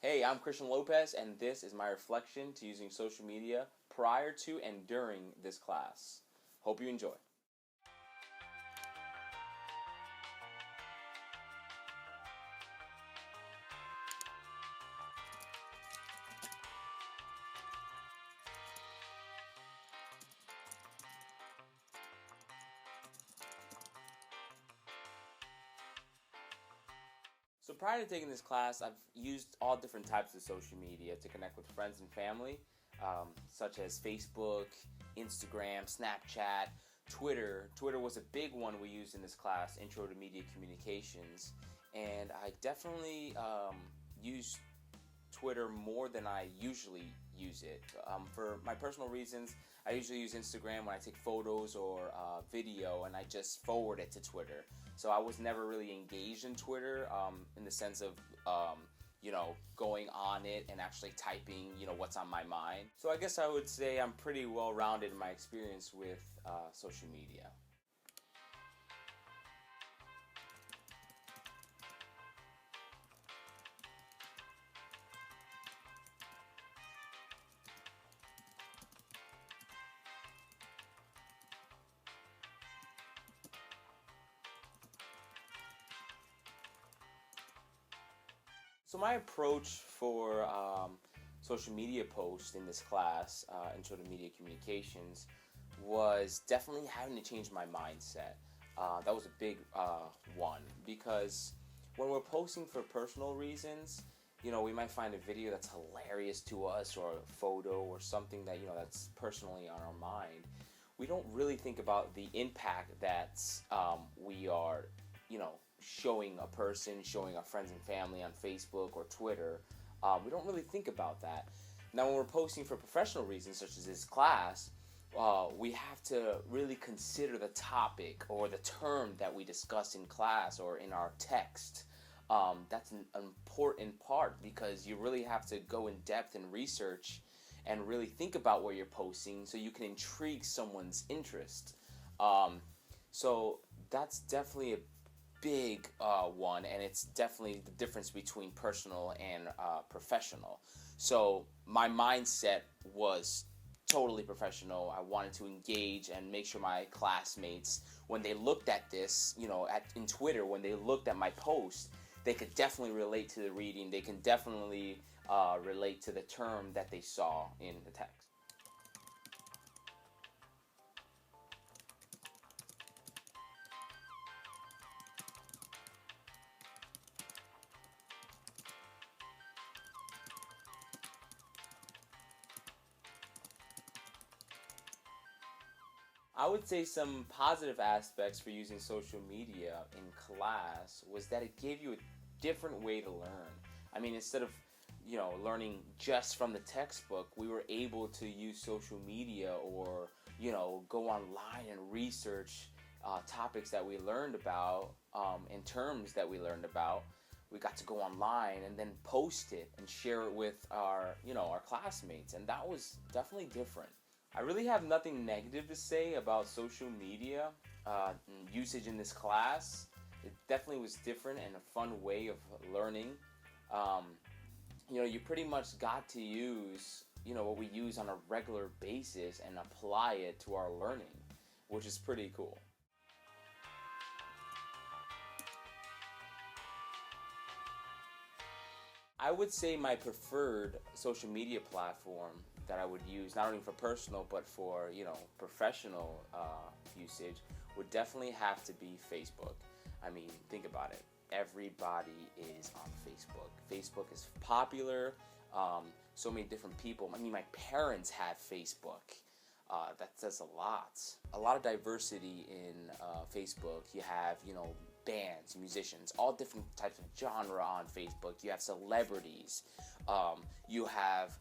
Hey, I'm Christian Lopez, and this is my reflection to using social media prior to and during this class. Hope you enjoy. So prior to taking this class, I've used all different types of social media to connect with friends and family, such as Facebook, Instagram, Snapchat, Twitter. Twitter was a big one we used in this class, Intro to Media Communications, and I definitely used Twitter more than I usually use it. For my personal reasons, I usually use Instagram when I take photos or video, and I just forward it to Twitter. So I was never really engaged in Twitter in the sense of going on it and actually typing what's on my mind. So I guess I would say I'm pretty well rounded in my experience with social media. So my approach for social media posts in this class, Intro to Media Communications, was definitely having to change my mindset. That was a big one because when we're posting for personal reasons, we might find a video that's hilarious to us or a photo or something that that's personally on our mind. We don't really think about the impact that we are, showing a person, showing our friends and family on Facebook or Twitter. We don't really think about that. Now, when we're posting for professional reasons, such as this class, we have to really consider the topic or the term that we discuss in class or in our text. That's an important part because you really have to go in depth and research and really think about what you're posting so you can intrigue someone's interest. So that's definitely a big one, and it's definitely the difference between personal and professional. So my mindset was totally professional. I wanted to engage and make sure my classmates, when they looked at this, in Twitter, when they looked at my post, they could definitely relate to the reading. They can definitely relate to the term that they saw in the text. I would say some positive aspects for using social media in class was that it gave you a different way to learn. I mean, instead of learning just from the textbook, we were able to use social media or go online and research topics that we learned about and terms that we learned about. We got to go online and then post it and share it with our classmates, and that was definitely different. I really have nothing negative to say about social media usage in this class. It definitely was different and a fun way of learning. Um, you pretty much got to use, what we use on a regular basis and apply it to our learning, which is pretty cool. I would say my preferred social media platform that I would use, not only for personal but for professional usage, would definitely have to be Facebook. I mean, think about it. Everybody is on Facebook. Facebook is popular. So many different people. I mean, my parents have Facebook. That says a lot. A lot of diversity in Facebook. You have, bands, musicians, all different types of genre on Facebook. You have celebrities. You have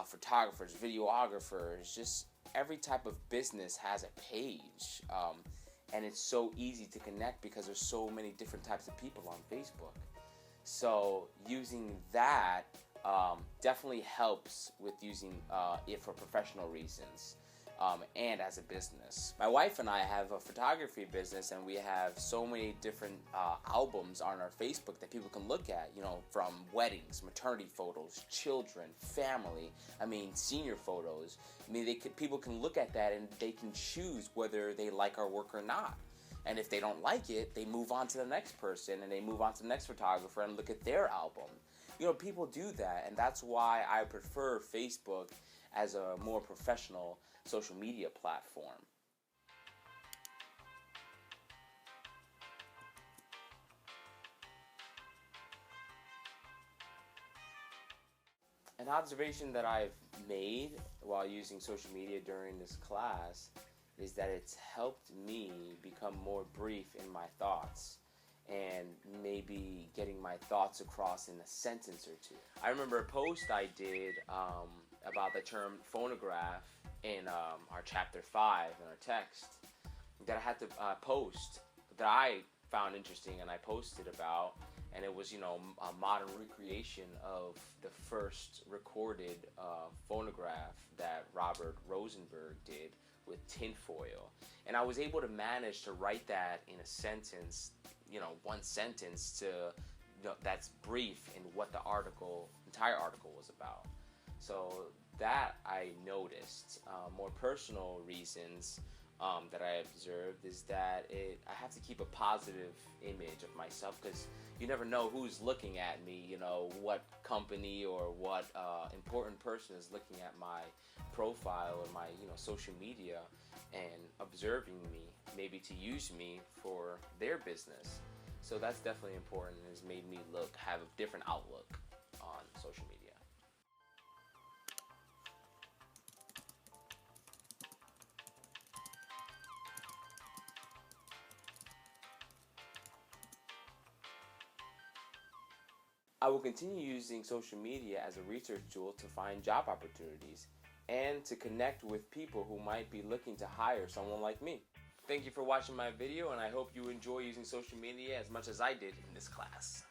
photographers, videographers. Just every type of business has a page. And it's so easy to connect because there's so many different types of people on Facebook. So using that definitely helps with using it for professional reasons. and as a business. My wife and I have a photography business, and we have so many different albums on our Facebook that people can look at, from weddings, maternity photos, children, family, senior photos. People can look at that and they can choose whether they like our work or not. And if they don't like it, they move on to the next person, and they move on to the next photographer and look at their album. People do that, and that's why I prefer Facebook as a more professional social media platform. An observation that I've made while using social media during this class is that it's helped me become more brief in my thoughts and maybe getting my thoughts across in a sentence or two. I remember a post I did about the term phonograph in our chapter 5 in our text that I had to post, that I found interesting and I posted about, and it was a modern recreation of the first recorded phonograph that Robert Rosenberg did with tinfoil. And I was able to manage to write that in a sentence, one sentence that's brief in what the entire article was about. So that I noticed. More personal reasons that I observed is that I have to keep a positive image of myself, because you never know who's looking at me, what company or what important person is looking at my profile or my social media and observing me, maybe to use me for their business. So that's definitely important and has made me have a different outlook on social media. I will continue using social media as a research tool to find job opportunities and to connect with people who might be looking to hire someone like me. Thank you for watching my video, and I hope you enjoy using social media as much as I did in this class.